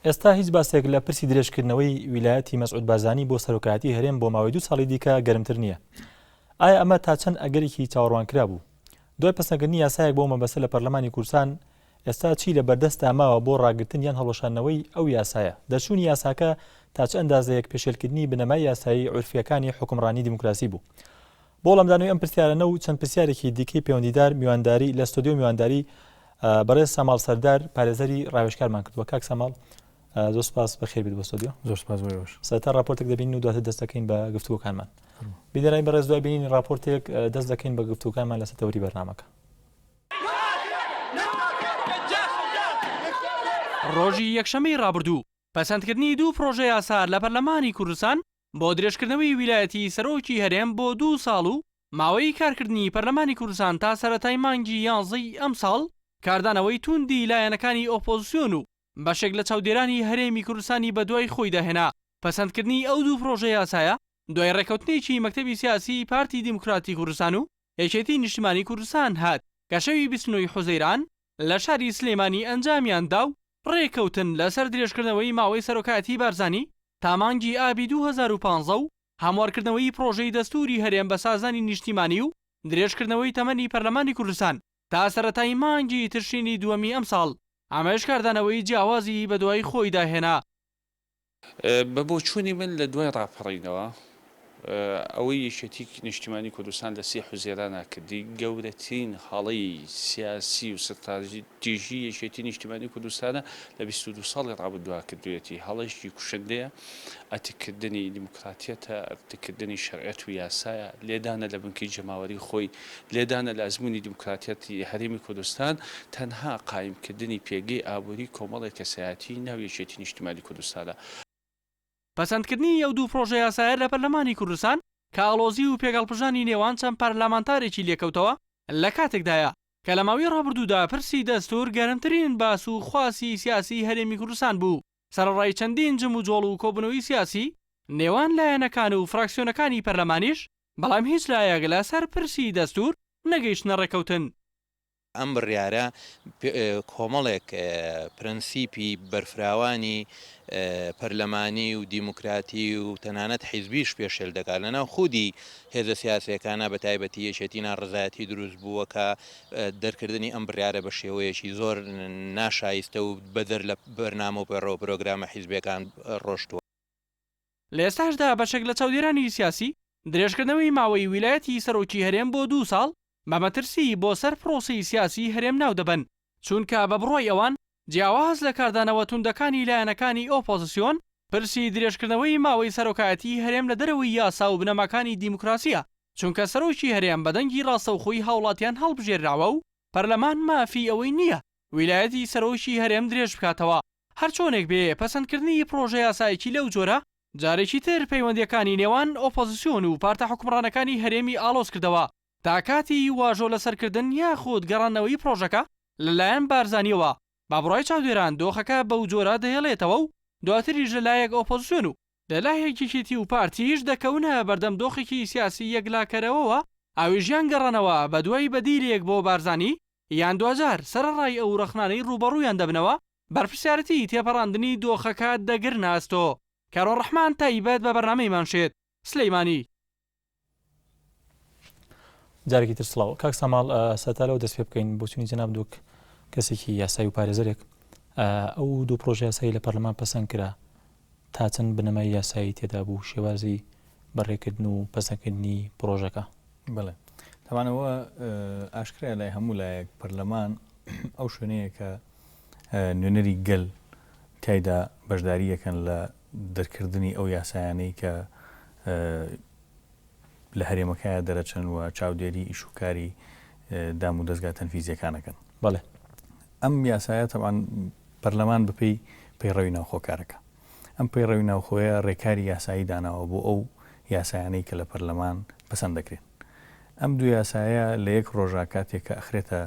ئێستا هیچ باسێک لە پرسی درێژکردنەوەی ویلایەتی مەسعود بارزانی بۆ سەرۆکایەتی هەرێم بۆ ماوەی 2 ساڵی دیکە گەرمتر نییە. ئایا ئەمە تا چەند ئەگەرێکی چاوەڕوانکرا بوو؟ دوای پەسەندکردنی یاسایەک بۆ مەبەستە لە پەرلەمانی کوردستان ئێستا چی لە بەردەستا ماوە بۆ ڕاگرتن یان هەڵۆشانەوەی ئەو یاسایە؟ دەرچوونی یاساکە تا چ ئەندازەیەک پێشێلکردنی بنەمای یاسایی عورفیەکانی حکومڕانی دیموکراسی بوو؟ بۆ وەڵامدانەوەی ئەم پرسیارانە و چەند پرسیارێکی دیکەی پەیوەندیدار میوانداری لە ستۆدیۆ میوانداری بەڕێز ساماڵ سەردار پارێزەری ڕاوێژکارمان کردووە. کاک ساماڵ زۆر سپاس بەخێر بیت بۆ ستۆدیۆ. زۆر سپاس بۆیەوەش. سەرەتا راپۆرتێک دەبین و دواتر دەست دەکەین بە گفتوگۆکانمان. بیدەرای بەڕێز دوای بینین راپۆرتێک دەست دەکەین بە گفتوگۆکانمان لەسەر تەوری بەرنامەکە. ڕۆژی یەکشەمەی ڕابردوو پەسەندکردنی دوو پرۆژە یاسا لە پەرلەمانی کوردستان بۆ درێژکردنەوەی ویلایەتی سەرۆکی هەرێم بۆ 2 ساڵ و ماوەی کارکردنی پەرلەمانی کوردستان تا سەرەتای مانگی 11 ئەم ساڵ کاردانەوەی توندی لایەنەکانی ئۆپۆزیسیۆن و بەشێک لە چاودێرانی هەرێمی کوردستانی بەدوای خۆی داهێنا. پەسەندکردنی ئەو دوو پرۆژە یاسایە دوای ڕێکەوتنێکی مەکتەبی سیاسی پارتی دیموکراتی کوردستان و یەکێتی نیشتیمانی کوردستان هات کە شەوی 29 حوزەیران لە شاری سلێمانی ئەنجامیاندا و ڕێکەوتن لەسەر درێژکردنەوەی ماوەی سەرۆکایەتی بارزانی تا مانگی ئابی 2015 و هەموارکردنەوەی پرۆژەی دەستوری هەرێم بە سازانی نیشتیمانی و درێژکردنەوەی تەمەنی پەرلەمانی کوردستان تا سەرەتای مانگی تشرینی دووەمی ئەم ساڵ. ئەمەش کاردانەوەی جیاوازی بەدوای خۆی داهێنا. بە بۆ چوونی من لە دوای ڕاپەڕینەوە ئەوەی یەکێتی نیشتیمانی کوردستان لە 3 حوزێرانە کردی گەورەترین هەڵەی سیاسی و ستراتیژی یەکێتی نیشتیمانی کوردستانە لە 22 ساڵی ڕابردووە کردوێتی. هەڵەیەکی کوشندەیە، ئەتیکردنی دیموکراتیەتە، ئەتیکردنی شەریعەت و یاسایە، لێدانە لە بنکەی جەماوەری خۆی، لێدانە لە ئەزموونی دیموکراتیەتی هەرێمی کوردستان، تەنها قایمکردنی پێگەی ئابووری کۆمەڵێک کەسایەتی ناو یەکێتی نیشتیمانی کوردستانە. پەسەندکردنی ئەو دوو پرۆژە یاسایە لە پەرلەمانی کوردستان کە ئاڵۆزی و پێگەڵپژانی نێوان چەند پەرلەمانتارێکی لێکەوتەوە لە کاتێکدایە کە لە ماوەی ڕابردوودا پرسی دەستوور گەرمترین باس و خواسی سیاسی هەرێمی کوردستان بوو. سەرڕای چەندین جم و جۆڵ و کۆبنەوەی سیاسی نێوان لایەنەکان و فراکسیۆنەکانی پەرلەمانیش، بەڵام هیچ لایەک لەسەر پرسی دەستوور نەگەیشتنە ڕێکەوتن. ئەم بڕیارە کۆمەڵێک پرەنسیپی بەرفراوانی پەرلەمانی و دیموکراتی و تەنانەت حیزبیش پێشێل دەکات لەناو خودی هێزە سیاسیەکانە بە تایبەتی یەکێتی ناڕزایەتی دروست بووە کە دەرکردنی ئەم بڕیارە بە شێوەیەکی زۆر ناشایستە و بەدەر لە بەرنامە و پەڕۆ پرۆگرامە حیزبەکان ڕۆشتووە. لە ئێستاشدا بەشێک لە چاودێرانی سیاسی درێژکردنەوەی ماوەی ویلایەتی سەرۆکی هەرێم بۆ 2 ساڵ بە مەترسی بۆ سەر پرۆسی سیاسی هەرێم ناو دەبن، چونکە بە بڕۆی ئەوان جیاواز لە کاردانەوە توندەکانی لایەنەکانی ئۆپۆزیسیۆن پرسی درێژکردنەوەی ماوەی سەرۆکایەتی هەرێم لە دەرەوەی یاسا و بنەماکانی دیموکراسیە، چونکە سەرۆکی هەرێم بەدەنگی ڕاستەوخۆی هاوڵاتیان هەڵبژێراوە و پەرلەمان مافی ئەوەی نییە ویلایەتی سەرۆکی هەرێم درێژ بکاتەوە. هەر چۆنێک بێ پەسەندکردنی پرۆژە یاسایەکی لەو جۆرە جارێکی تر پەیوەندیەکانی نێوان ئۆپۆزیسیۆن و پارتە حکومڕانەکانی هەرێمی ئاڵۆز کردەوە تا کاتی واژۆ لەسەرکردن یاخود گەڕانەوەی پرۆژەکە لەلایەن بارزانیەوە. با بڕای چاودێران دۆخەکە بەو جۆرە دەهێڵێتەوە و دواتریش لەلایەک ئۆپۆزیسیۆن و لەلایەکێکی و پارتیش دەکەونە بەردەم دۆخێکی سیاسی یەکلاکەرەوەوە ئاویژیان گەڕانەوە بە دوای بەدیلێک بۆ بارزانی یان دوجار سەرڕای ئەو ڕەخنانەی ڕوبەڕوویان دەبنەوە بەرپرسیارەتی تێپەڕاندنی دۆخەکە دەگرناستۆ. کارۆڕەحمان تایبەت بە بەرنامەیمان شێت. سلەیمانی. جارێکی تر سڵاو. کاک ساماڵ سەرەتا لەوە دەست پێ بکەین بۆ چوونی جەناب دووک کەسێکی یاسایی و پارێزەرێک ئەو دوو پرۆژە یاسایی لە پەرلەمان پەسەند کرا تا چەند بنەمای یاسایی تێدا بوو شێوازی بەڕێکردن و پەسەندکردنی پرۆژەکە؟ بەڵێ تاوانەوە ئاشکرا لای هەموو لایەک پەرلەمان ئەو شوێنەیە کە نوێنەری گەل تایدا بەشداری یەکەن لە دەرکردنی ئەو یاسایانەی کە لە هەرێمەکەیە دەرەچن و چاودێری ئیشوکاری دام و دەستگا تەنفیزیەکانەکەن. بەڵێ ئەم یاسایە تەوان پەرلەمان بپەی پەیڕەوی ناوخۆکارەکە. ئەم پەیڕەوی ناوخۆیە ڕێکاری یاسایی داناوە بۆ ئەو یاسایانەی کە لە پەرلەمان پەسەند دەکرێن. ئەم دوو یاسایە لە یەک ڕۆژا کاتێک کە ئەخرێتە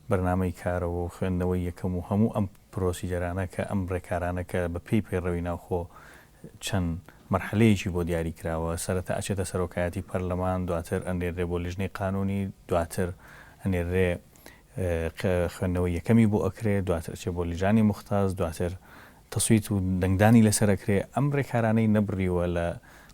بەرنامەی کارەوە و خوێندنەوەی یەکەم و هەموو ئەم پرۆسیجەرانە کە ئەم ڕێکارانە کە بە پێی پەیڕەوی ناوخۆ چەند مەرحلەیەکی بۆ دیاری کراوە، سەرەتا ئەچێتە سەرۆکایەتی پەرلەمان، دواتر ئەنێرێ بۆ لیژنەی قانونی، دواتر ئەنێرێ خوێندنەوەی یەکەمی بۆ ئەکرێ، دواتر ئەچێ بۆ لیژانی مختاز، دواتر تەسویت و دەنگدانی لەسەرەکرێ ئەم ڕێکارانەی نەبڕیوە لە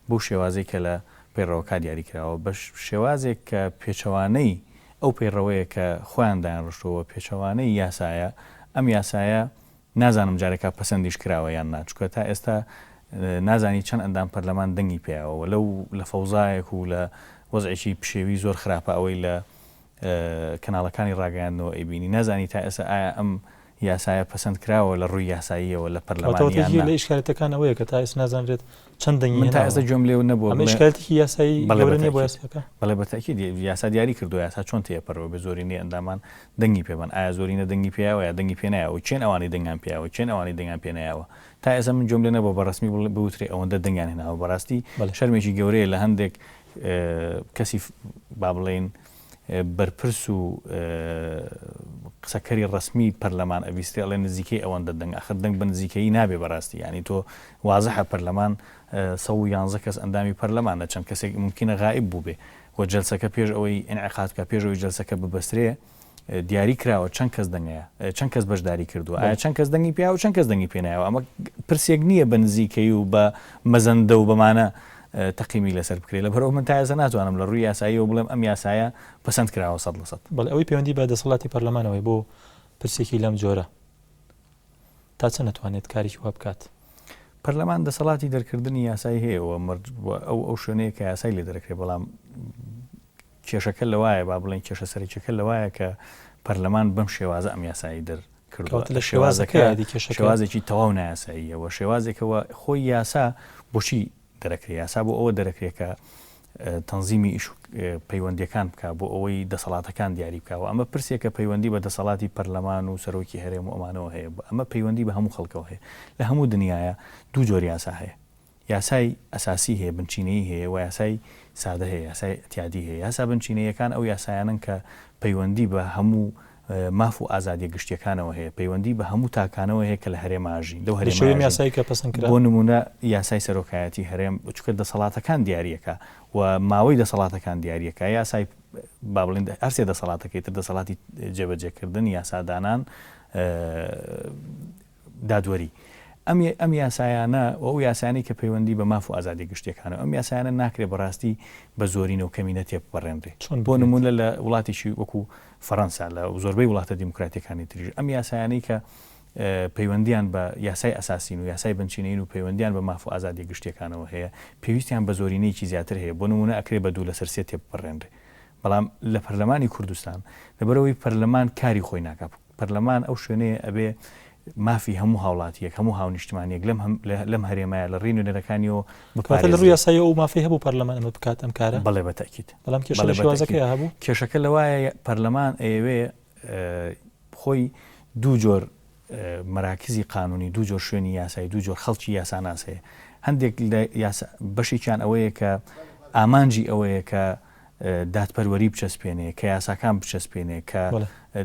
بۆ شێوازێک کە لە پەیڕەوەکە دیاریکراوە بە شێوازێک کە پێچەوانەی ئەو پەیڕەوەیە کە خۆیاندایان ڕشتەوە پێچەوانەی یاسایە ئەم یاسایە نازانم جارێکا پەسەندیش کراوە یان ناچکە تا ئێستا نازانی چەند ئەندام پەرلەمان دەنگی پێیاوە لە فەوزایەک و لە وەزعێکی پشێوی زۆر خراپە ئەوەی لە کەناڵەکانی ڕاگەیاندنەوە ئەیبینی نازانی تا ئێستا ئایا ئەم یاسایە پەسەند کراوە لە ڕووی یاساییەوە لە پەرلەمانی لە ئیشکالەتەکان ئەوەیە کە تا ئێستا نازانرێت چەند دەنگی من تا ئێستا جۆم لێو نەبووە ئەمە ئیشکالەتێکی یاسایی گەورە نییە بۆ یاساکە بەڵێ بەتاکید یاسا دیاری کردو یاسا چۆن تێپەڕەوە بە زۆرینەی ئەندامان دەنگی پێبن ئایا زۆرینە دەنگی پێیاوە یا دەنگی پێ نایەوە چێن ئەوانی دەنگیان پێیاوە چێن ئەوانی دەنگیان پێ نایەوە تا ئێستا من جۆم لێ نەبووە بەڕسمی بوترێ ئەوەندە دەنگیان هێناوە بەڕاستی شەرمێکی گەورەیە لە هەندێک کەسی با بڵێن بەرپرس و قسەکەری ڕسمی پەرلەمان ئەویستی ئەڵێ نزیکەی ئەوەندە دەنگ ئەخر دەنگ بە نزیکەی نابێ بەڕاستی ینی تۆ وازەحە پەرلەمان 111 کەس ئەندامی پەرلەمانە چەند کەسێک ممکنە غائب بوو بێ و جەلسەکە پێش ئەوەی ئینعقاد کە پێشەوەی جەلسەکە ببەسترێ دیاری کراوە چەند کەس دەنگەیە چەند کەس بەشداری کردووە ئایا چەند کەس دەنگی پێیاوە چەند کەس دەنگی پێنایەوە ئەمە پرسێک نییە بە نزیکەی و بە مەزەندە و بەمانە تەقیمی لەسەر بکرێت لە بەرەوە من تا ئێستا ناتوانم لە ڕووی یاساییەوە بڵێم ئەم یاسایە پەسەند کراوە 100%. بەڵێ ئەوەی پەیوەندی بە دەسەڵاتی پەرلەمانەوەی بۆ پرسێکی لەم جۆرە تا چەند نەتوانێت کاریی وا بکات. پەرلەمان دەسەڵاتی دەرکردنی یاسایی هەیەەوە ئەو شوێنەیە کە یاسای لێ دەرەکرێت بەڵام کێشەکە لەوایە با بڵێن کێشە سەرچەکە لەوایە کە پەرلەمان بەم شێوازە ئەم یاسایی دەرکردووە لە شێوازێکی تەواو نایاساییەوە شێوازێکەوە خۆی یاسا بۆچی دەرەکرێت یاسا بۆ ئەوە دەرەکرێت کە تەنزیمی ئیش پەیوەندیەکان بکە بۆ ئەوەی دەسەڵاتەکان دیاری بکەوە ئەمە پرسێکە پەیوەندی بە دەسەڵاتی پەرلەمان و سەرۆکی هەرێم و ئەمانەوە هەیە ئەمە پەیوەندی بە هەموو خەڵکەوە هەیە لە هەموو دنیاە دوو جۆر یاسا هەیە یاسای ئەساسی هەیە بنچینەی هەیە و یاسای سادە هەیە یاسای ئەتیادی هەیە یاسا بنچینەیەکان ئەو یاسایانن کە پەیوەندی بە هەموو ماف و ئازادی گشتیەکانەوە هەیە پەیوەندی بە هەموو تاکانەوە هەیە کە لە هەرێماژین دەو هەرێم یاسایی کە پەسەند کرا بۆ نمونە یاسای سەرۆکایەتی هەرێم چکە دەسەڵاتەکان دیاریەکە و ماوەی دەسەڵاتەکان دیاریەکە یاسای با بڵێن هەرسێ دەسەڵاتەکەی تر دەسەڵاتی جێبەجێکردن یاسادانان دادوەری ئەم یاسایانە ئەو یاسانی کە پەیوەندی بە ماف و ئازادی گشتیەکانە ئەم یاسایانە ناکرێت بەڕاستی بە زۆرینە و کەمینە تێپەڕێنرێ بۆ نمونە لە وڵاتێکی وەکو فەڕەنسا لە زۆربەی وڵاتە دیموکراتیەکانی تریژ ئەم یاسایانەی کە پەیوەندیان بە یاسای ئەساسین و یاسای بنچینەین و پەیوەندیان بە ماف و ئازادی گشتیەکانەوە هەیە پێویستیان بە زۆرینەیەکی زیاتر هەیە بۆ نمونە ئەکرێ بە دوو لەسەر سێ تێپەڕێنرێ بەڵام لە پەرلەمانی کوردستان لەبەرەوەی پەرلەمان کاری خۆی ناکات پەرلەمان ئەو شوێنەیە ئەبێ مافی هەموو هاوڵاتیەک هەموو هاونیشتمانیەک لەم هەرێمایە لە ڕین و نەرەکانیەوە بکات لە ڕووی یاسایی ئەو مافی هەبوو پەرلەمان ئەمە بکات ئەم کارە بەڵێ بەتاکید بەڵام کێشەکە هەبوو کێشەکە لەوایە پەرلەمان ئەوێ خۆی دوو جۆر مەراکزی قانونی دوو جۆر شوێنی یاسایی دوو جۆر خەڵکی یاساناس هەیە هەندێک بەشێکیان ئەوەیە کە ئامانجی ئەوەیە کە دادپەروەری بچەسپێنێ کە یاساکان بچەسپێنێ کە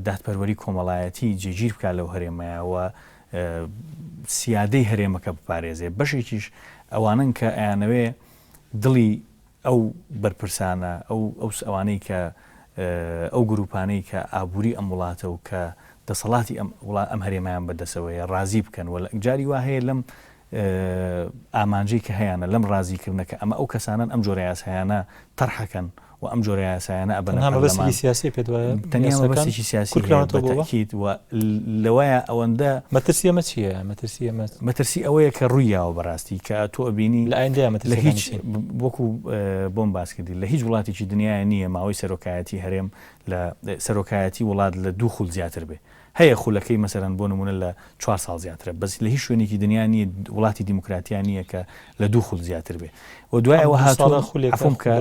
دادپەروەری کۆمەڵایەتی جێگیر بکات لەو هەرێمەیەوە سیادەی هەرێمەکە بپارێزێ بەشێکیش ئەوانن کە ئەیانەوێ دڵی ئەو بەرپرسانە ئەوانەی کە ئەو گروپانەی کە ئابووری ئەم وڵاتە و کە دەسەڵاتی ئەم هەرێمایان بەدەسەوەیە ڕازی بکەن و جاری وا هەیە لەم ئامانجەی کە هەیەە لەم ڕازیکردنەکە ئەمە ئەو کەسانن ئەم جۆرە یاسایانە تەرحەکەن و ئەم جۆرە یاسایانە ئەبەنەمەبەسێکی سیاسی پێ تەنیا بەسێکی سیاسی بەتاکید و لەوایە ئەوەندە مەترسی ئەمە چییە مەترسی ئەوەیە کە ڕوویاوە بەڕاستی کە تۆ ئەبینی لە ئایندەیە لە هیچ وەکو بۆم باس کردی لە هیچ وڵاتێکی دنیاە نییە ماوەی سەرۆکایەتی هەرێم لە سەرۆکایەتی وڵات لە 2 خول زیاتر بێ هەیە خولەکەی مەسەرەن بۆ نمونە لە 4 ساڵ زیاترە بەس لە هیچ شوێنێکی دنیا نیە وڵاتی دیموکراتیان نییە کە لە 2 خول زیاتر بێ و دوایەوە هاتووە خولێکم کە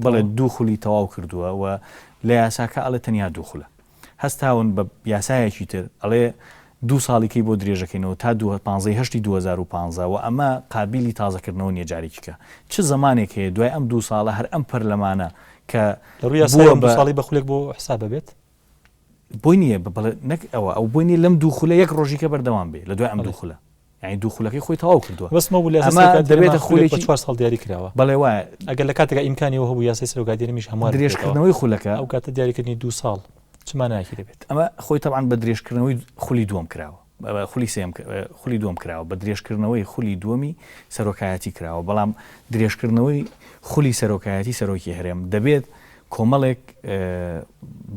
بەڵێ 2 خولی تەواو کردووە و لە یاساکە ئەڵێ تەنیا 2 خولە هەستاون بە یاسایەکی تر ئەڵێ 2 ساڵێکی بۆ درێژەکەینەوە تا 15 2015 و ئەمە قابلی تازەکردنەوە نیە جارێکیکە چ زمانێک هەیە دوای ئەم 2 ساڵە هەر ئەم پەرلەمانە کە لە ڕووی یاسای 2 ساڵی بە خولێک بۆ حساب بێت بۆی نییە نەک ئەو بۆی نیە لەم 2 خولە یەک ڕۆژیکە بەردەوام بێ لە دوای ئەم 2 خولە یعنی 2 خولەکەی خۆی تەواو کردووە بەسمە دەبێتە خولێکی 4 ساڵ دیاری کراوە بەڵێ وایە ئەگەر لە کاتێکە ئیمکانیەوە هەبوو یاسای سەرۆکادێرمیش هەموو درێژکردنەوەی خولەکە ئەو کاتە دیاریکردنی 2 ساڵ چمانایەکی دەبێت ئەمە خۆی تەبعاً بە درێژکردنەوەی خولی دووەم کراوە خولی دوم کراوە بە درێژکردنەوەی خولی دووەمی سەرۆکایەتی کراوە بەڵام درێژکردنەوەی خولی سەرۆکایەتی سەرۆکی هەرێم دەبێت کۆمەڵێک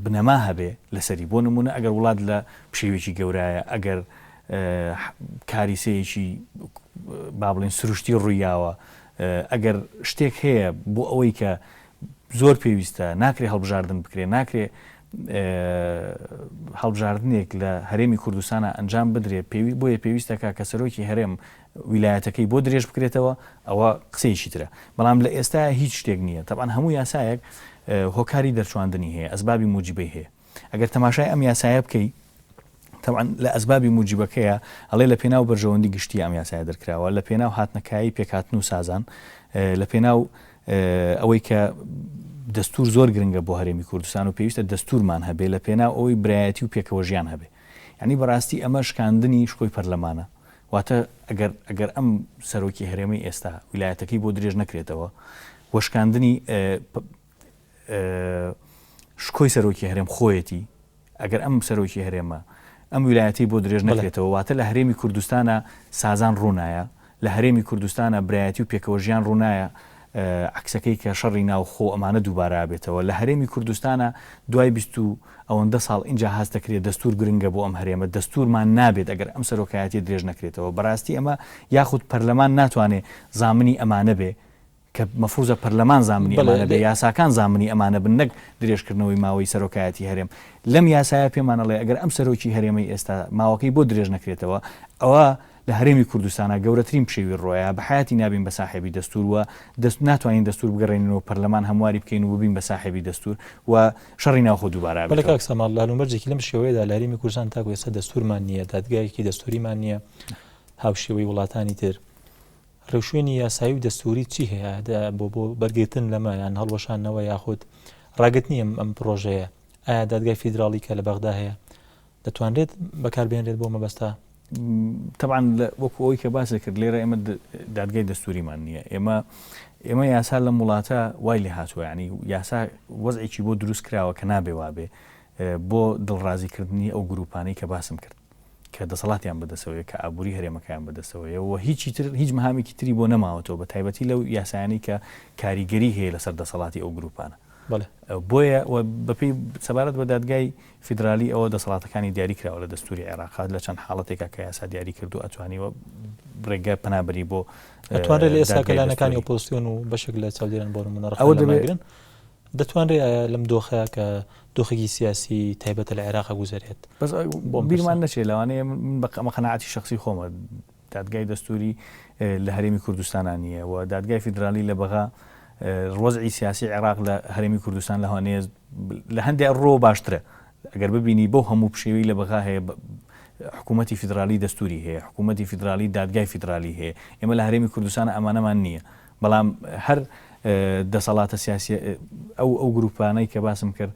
بنەما هەبێ لەسەری بۆ نمونە ئەگەر وڵات لە پشێوێکی گەورایە ئەگەر کاریسەیەکی با بڵێن سروشتی ڕوویاوە ئەگەر شتێک هەیە بۆ ئەوەی کە زۆر پێویستە ناکرێ هەڵبژاردن بکرێ ناکرێ هەڵبژاردنێک لە هەرێمی کوردستانە ئەنجام بدرێ بۆیە پێویستەکە کە سەرۆکی هەرێم ویلایەتەکەی بۆ درێژ بکرێتەوە ئەوە قسەیشی ترە بەڵام لە ئێستا هیچ شتێک نییە تەبان هەموو یاسایەک هۆکاری دەرچواندنی هەیە ئەسبابی موجیبەی هەیە ئەگەر تەماشای ئەم یاسایە بکەی طبعا لە ئەسبابی موجیبەکەیە ئەڵێ لە پێناو بەرژەوەندی گشتی ئەم یاسایە دەرکراوە لە پێناو هاتنەکایی پێکهاتن و سازان لە پێناو ئەوەی کە دەستور زۆر گرنگە بۆ هەرێمی کوردستان و پێویستە دەستورمان هەبێ لە پێناو ئەوەی برایەتی و پێکەوە ژیان هەبێ یعنی بەڕاستی ئەمە شکاندنی شکۆی پەرلەمانە واتە ئەگەر ئەم سەرۆکی هەرێمی ئێستا ویلایەتەکەی بۆ درێژ نەکرێتەوە وەشکاندنی شکۆی سەرۆکی هەرێم خۆیەتی ئەگەر ئەم سەرۆکی هەرێمە ئەم ویلایەتی بۆ درێژ نەکرێتەوە واتە لە هەرێمی کوردستانە سازان ڕوونایە لە هەرێمی کوردستانە برایەتی و پێکەوە ژیان ڕوونایە عکسەکەی کە شەڕی ناو خۆ ئەمانە دووبارە بێتەوە لە هەرێمی کوردستانە دوای 20 ساڵ اینجا هەست دەکرێت دەستور گرنگە بۆ ئەم هەرێمە دەستورمان نابێت ئەگەر ئەم سەرۆکایەتی درێژ نەکرێتەوە بەڕاستی ئەمە یاخود پەرلەمان ناتوانێت زامنی ئەمانە بێ کە مەفروزە پەرلەمان زامنی ئەمانە بێ یاساکان زامنی ئەمانە بن نەک درێژکردنەوەی ماوەی سەرۆکایەتی هەرێم لەم یاسایە پێمانەڵێ ئەگەر ئەم سەرۆکی هەرێمەی ئێستا ماوەکەی بۆ درێژ نەکرێتەوە ئەوە لە هەرێمی کوردستانە گەورەترین پشێوی ڕۆیە بە حیاتی نابین بە ساحێبی دەستور وە ناتوانین دەستور بگەڕێنەوە پەرلەمان هەمواری بکەین و ببین بە ساحێبی دەستور و شەڕی ناوخۆ دووبارە بەڵێ کاک سەماڵ لاڵومەرجێکی لەم شێوەیەدا لە هەرێمی کوردستان تاکو ئێستا دەستورمان نییە دادگایەکی دەستوریمان نییە هاوشێوەی وڵاتانی تر ڕێوشوێنی یاسایی و دەستوری چی هەیە بۆ بەرگێتن لەمە یان هەڵوەشانەوە یاخود ڕاگەت نییە ئەم پرۆژەیە ئایا دادگای فیدراڵی کە لە بەغدا هەیە دەتوانرێت بەکاربێنرێت بۆ مەبەستا طبعا وەکو ئەوەی کە باسە کرد لێرە ئێمە دادگای دەستوریمان نییە ئێمە یاسا لە وڵاتە وای لێ هاتووە ینی یاسا وەزعێکی بۆ دروست کراوە کە نابێ وابێ بۆ دڵڕازیکردنی ئەو گروپانەی کە باسم کرد کە دەسەڵاتیان بەدەسەوەیە کە ئابووری هەرێمەکەیان بەدەسەوەیە و هیچ مەهامێکی تری بۆ نەماوەتەوە بە تایبەتی لەو یاسایانی کە کاریگەری هەیە لەسەر دەسەڵاتی ئەو گروپانە بۆیە بەپی سەبارەت بە دادگای فیدرالی ئەوە دەسەڵاتەکانی دیاری کراوە لە دەستوری عێراق لە چەند حاڵەتێکە کە یاسا دیاری کرد و ئەتوانیوە ڕێگە پەنابەری بۆ ئەتوانرێت لە ئێستا کەلانەکانی ئۆپۆزیسیۆن و بەشێک لە چاودێران بۆ نمونە ڕەخنەماگرن دەتوانرێت لەم دۆخەیە کە دۆخێکی سیاسی تایبەتە لە عێراق گوزارێت بۆ بیرمان نەچێت لەوانەیە بە قەناعەتی شخصی خۆمە دادگای دەستوری لە هەرێمی کوردستانە نییە و دادگای فیدرالی لە بەغا ڕۆزعی سیاسی عێراق لە هەرێمی کوردستان لە هەوانەیە لە هەندێک ڕۆ باشترە ئەگەر ببینی بۆ هەموو پشێوی لە بەغا هەیە حکوومەتی فیدرالی دەستوری هەیە حکوومەتی فیدرالی دادگای فیدرالی هەیە ئێمە لە هەرێمی کوردستان ئەمانەمان نییە بەڵام هەر دەسەڵاتە سیاسی ئەو گروپانەی کە باسم کرد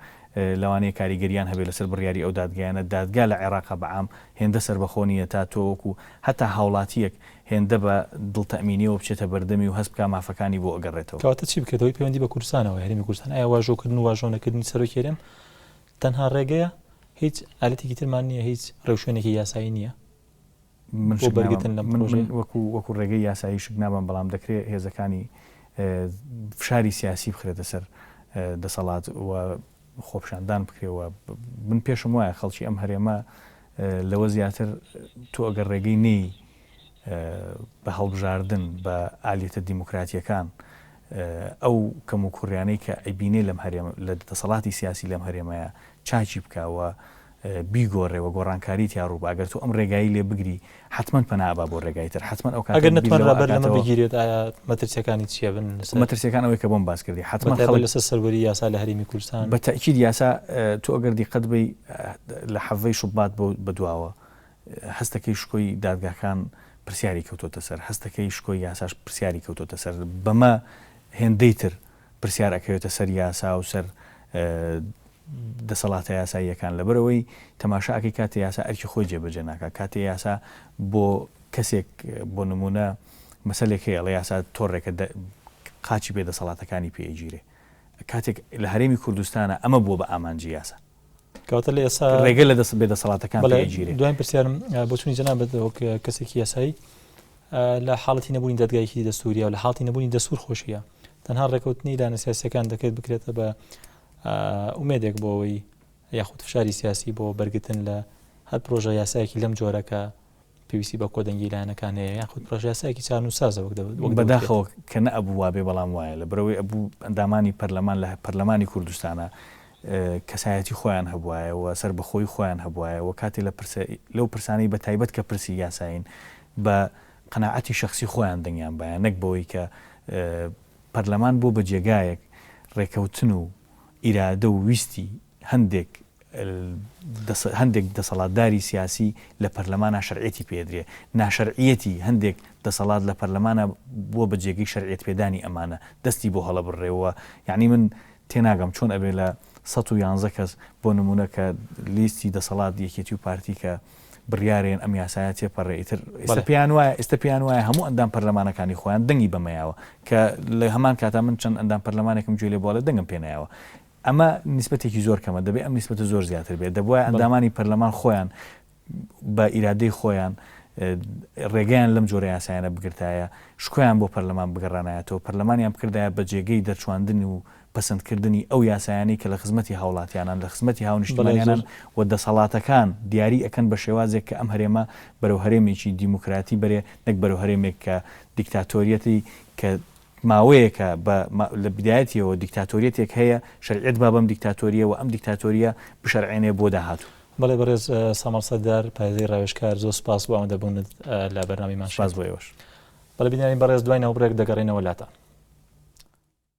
لەوانەیە کاریگەریان هەبێت لەسەر بڕیاری ئەو دادگایانە دادگا لە عێراق بەعام هێندە سەربەخۆنیە تا تۆوەکو هەتا هاوڵاتیەک هێندە بە دڵتەمینیەوە بچێتە بەردەمی و هەست بکە مافەکانی بۆ ئەگەڕێتەوە کەواتە چی بکرێتەوەی پەیوەندی بە کوردستانەوە هەرێمی کوردستان ئایا واژۆکردن و واژۆنەکردنی سەرۆکی هەرێم تەنها ڕێگەیە هیچ ئالەتێکی ترمان نییە هیچ ڕێوشوێنێکی یاسایی نییە بۆ بەرگتن لەم پرۆژەیە وەکو ڕێگەی یاسایی شک نابم بەڵام دەکرێت هێزەکانی فشاری سیاسی بخرێتە سەر دەسەڵات و خۆپشاندان بکرێەوە من پێشم وایە خەڵکی ئەم هەرێمە لەوە زیاتر تۆ ئەگەر ڕێگەی نەی بە هەڵبژاردن بە ئالیتە دیموکراتیەکان ئەو کەم و کوڕیانەی کە ئەیبینێ لەم هەرێمە لە دەسەڵاتی سیاسی لەم هەرێمەیە چاچی بکەوە بیگۆڕێەوە گۆڕانکاری تیاڕوو ئەگەر تۆ ئەم ڕێگایی لێ بگری حتمما پەنابا بۆ ڕێگای تر حتمما ئەو ئەگەر نتوانرا بەر لەمە بگیرێت ئایا مەترسیەکانی چیە بن مەترسیەکان ئەوەی کە بۆم باس کردی حتمما لەسەر سەروەری یاسا لە هەرێمی کوردستان بە تەئکید یاسا تۆ ئەگەر دیقەت بی لە حەڤەی شوبات بەدواوە هەستەکەی شکۆی دادگاکان پرسیاری کەوتۆتە سەر هەستەکەی شکۆی یاساش پرسیاری کەوتۆتە سەر بەمە هێندەی تر پرسیار ئەکەوێتە سەر یاسا و سەر دەسەڵاتە یاساییەکان لەبەرەوەی تەماشاکەی کاتێ یاسا ئەرکی خۆی جێبەجێ ناکات کاتێ یاسا بۆ کەسێک بۆ نمونە مەسەلێک هەیە لە یاسا تۆڕێکە قاچی بێ دەسەڵاتەکانی پێگیرێ کاتێک لە هەرێمی کوردستانە ئەمە بووە بە ئامانجی یاسا کەواتە لە ئێستا ڕێگە لە بێدەسەڵاتەکان پێگیرێت. دوایین پرسیارم بۆچوونی جەنابەت کەسێکی یاسایی لە حاڵەتی نەبوونی دەستگایەکی دەستوریە و لە حاڵەتی نەبوونی دەستور خۆشیە تەنها ڕێکەوتنی دانە سیاسیەکان دەکرێت بکرێتە بە ئومێدێک بۆ ئەوەی یاخود فشاری سیاسی بۆ بەرگتن لە هەر پرۆژە یاسایەکی لەم جۆرەکە پێویستی بە کۆدەنگی لایەنەکان هەیە یاخود پرۆژە یاسایەکی چارنووسازە وەک بەداخەوە کە نەبوو وابێ بەڵام وایە لە بەرەوەی ئەبوو ئەندامانی پەرلەمان لە پەرلەمانی کوردستانە کەسایەتی خۆیان هەبوایەوە سەر بەخۆی خۆیان هەبوایەوە کاتی لەو پرسانەی بە تایبەت کە پرسی یاساین بە قەناعەتی شخصی خۆیان دەنگیان بایە نەک بەوەی کە پەرلەمان بۆ بە جێگایەک ڕێکەوتن و ئیرادە و ویستی هەندێک دەسەڵاتداری سیاسی لە پەرلەمانە شەرعێتی پێدرێ ناشەرعیەتی هەندێک دەسەڵات لە پەرلەمانە بۆ بە جێگەی شەرعێت پێدانی ئەمانە دەستی بۆ هەڵە بڕێەوە یعنی من تێناگەم چۆن ئەبێ لە 111 کەس بۆ نمونە کە لیستی دەسەڵات یەکێتی و پارتی کە بڕیارێن ئەم یاسایە تێپەڕێ ئیتر ئێستا پێیان وایە هەموو ئەندام پەرلەمانەکانی خۆیان دەنگی بەمەیاوە کە لە هەمان کاتا من چەند ئەندام پەرلەمانێکم گوێ لێ بۆ لە دەنگم پێنایەوە ئەمە نیسبەتێکی زۆر کەمە دەبێت ئەم نیسبەتە زۆر زیاتر بێت دەبووە ئەندامانی پەرلەمان خۆیان بە ئیرادەی خۆیان ڕێگەیان لەم جۆرە یاسایانە بگرتایە شکۆیان بۆ پەرلەمان بگەڕانایەتەوە پەرلەمانیان بکردایە بە جێگەی دەرچواندن و پەسەندکردنی ئەو یاسایانی کە لە خزمەتی هاوڵاتیانان لە خزمەتی هاونیشتمانیانان و دەسەڵاتەکان دیاری ئەکەن بە شێوازێک کە ئەم هەرێمە بەرەو هەرێمێکی دیموکراتی بەرێ نەک بەرەو هەرێمێک کە دیکتاتۆریەتی کە ماوەیەکە لە بدایەتیەوە دیکتاتۆریەتێک هەیە شەرعێت با بەم دیکتاتۆریە و ئەم دیکتاتۆریە بشەرعێنێ بۆ داهاتوو. بەڵێ بەڕێز سامەڵ سەردار پایزەی ڕاوێژکار زۆر سپاس بۆ ئەوەندە بوونت لە بەرنامەمان سپاس بۆ ئێوەش. بەڵێ بینانی بەڕێز دوای ناوبرێک دەگەڕێنەوە لاتان.